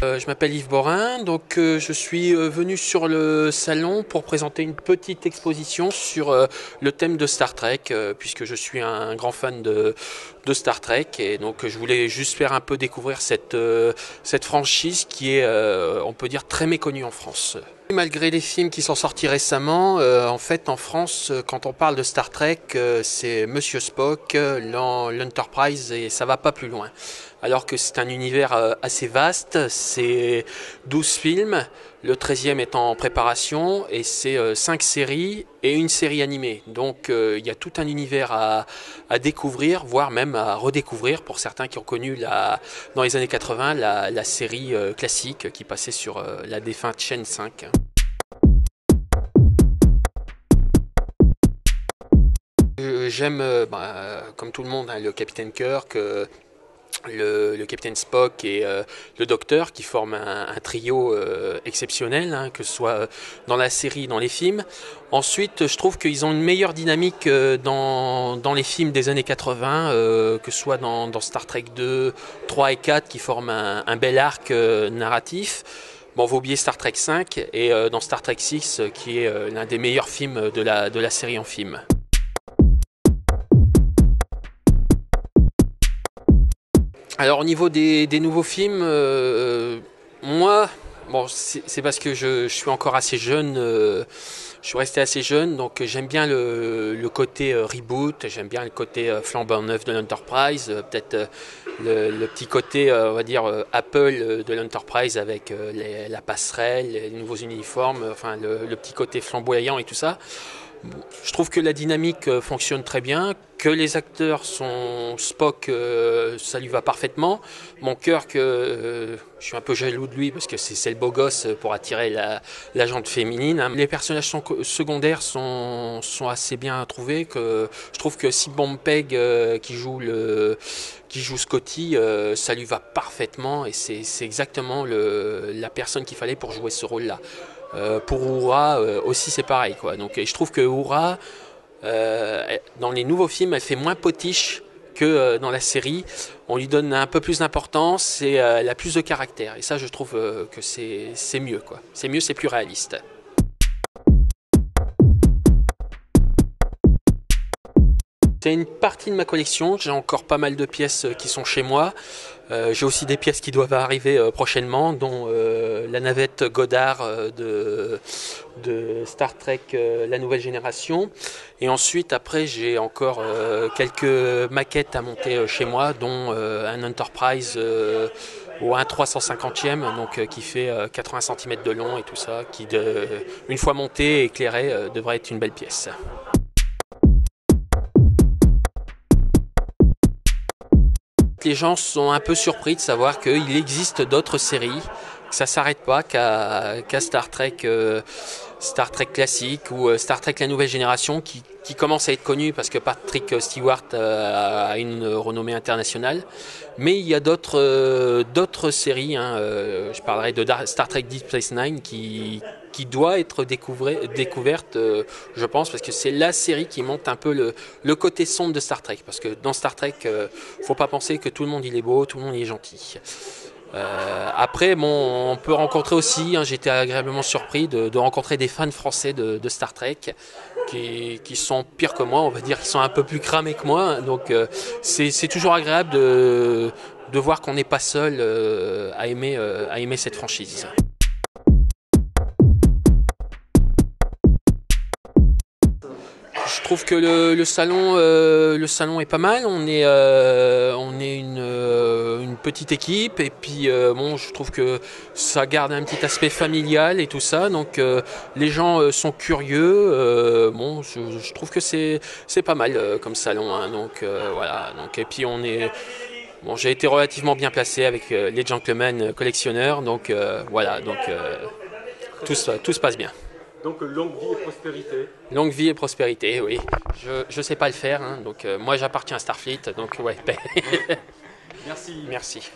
Je m'appelle Yves Borin, donc je suis venu sur le salon pour présenter une petite exposition sur le thème de Star Trek, puisque je suis un grand fan de Star Trek, et donc je voulais juste faire un peu découvrir cette franchise qui est, on peut dire, très méconnue en France. Malgré les films qui sont sortis récemment, en fait en France, quand on parle de Star Trek, c'est Monsieur Spock, l'Enterprise, et ça va pas plus loin. Alors que c'est un univers assez vaste, c'est 12 films, le 13e est en préparation, et c'est 5 séries et une série animée. Donc il y a tout un univers à découvrir, voire même à redécouvrir pour certains qui ont connu dans les années 80 la série classique qui passait sur la défunte chaîne 5. J'aime, comme tout le monde, hein, le Capitaine Kirk, le Capitaine Spock et le Docteur qui forment un trio exceptionnel, hein, que ce soit dans la série, dans les films. Ensuite, je trouve qu'ils ont une meilleure dynamique dans les films des années 80, que ce soit dans Star Trek 2, 3 et 4 qui forment un bel arc narratif. Bon, on va oublier Star Trek 5 et dans Star Trek 6 qui est l'un des meilleurs films de la série en film. Alors au niveau des nouveaux films, moi, bon, c'est parce que je suis encore assez jeune, je suis resté assez jeune, donc j'aime bien le côté reboot, j'aime bien le côté flambant neuf de l'Enterprise, peut-être le petit côté, on va dire, Apple de l'Enterprise avec la passerelle, les nouveaux uniformes, enfin le petit côté flamboyant et tout ça. Je trouve que la dynamique fonctionne très bien, que les acteurs sont Spock, ça lui va parfaitement. Mon Kirk, je suis un peu jaloux de lui parce que c'est le beau gosse pour attirer la gente féminine. Les personnages secondaires sont assez bien trouvés. Je trouve que Simon Pegg qui joue Scotty, ça lui va parfaitement et c'est exactement la personne qu'il fallait pour jouer ce rôle-là. Pour Uhura aussi c'est pareil quoi. Donc je trouve que Uhura dans les nouveaux films elle fait moins potiche que dans la série. On lui donne un peu plus d'importance et elle a plus de caractère et ça je trouve que c'est mieux quoi. C'est mieux, c'est plus réaliste. C'est une partie de ma collection, j'ai encore pas mal de pièces qui sont chez moi. J'ai aussi des pièces qui doivent arriver prochainement, dont la navette Goddard de Star Trek La Nouvelle Génération. Et ensuite, après, j'ai encore quelques maquettes à monter chez moi, dont un Enterprise ou un 350e, donc qui fait 80 cm de long et tout ça, qui, une fois monté et éclairé, devrait être une belle pièce. Les gens sont un peu surpris de savoir qu'il existe d'autres séries, que ça ne s'arrête pas qu'à Star Trek classique ou Star Trek La Nouvelle Génération qui commence à être connu parce que Patrick Stewart a une renommée internationale. Mais il y a d'autres séries, hein, je parlerai de Star Trek Deep Space Nine qui doit être découverte, je pense, parce que c'est la série qui montre un peu le côté sombre de Star Trek. Parce que dans Star Trek, faut pas penser que tout le monde il est beau, tout le monde il est gentil. Après, bon, on peut rencontrer aussi, hein, j'ai été agréablement surpris de rencontrer des fans français de Star Trek qui sont pires que moi, on va dire, qui sont un peu plus cramés que moi. Donc c'est toujours agréable de voir qu'on n'est pas seul à aimer cette franchise. Je trouve que le salon est pas mal. On est une petite équipe et puis bon, je trouve que ça garde un petit aspect familial et tout ça. Donc les gens sont curieux. Bon, je trouve que c'est pas mal comme salon. Hein, donc voilà. Donc et puis bon, j'ai été relativement bien placé avec les gentlemen collectionneurs. Donc voilà. Donc tout se passe bien. Donc longue vie et prospérité. Longue vie et prospérité, oui. Je sais pas le faire, hein, donc moi j'appartiens à Starfleet, donc ouais. Merci. Merci.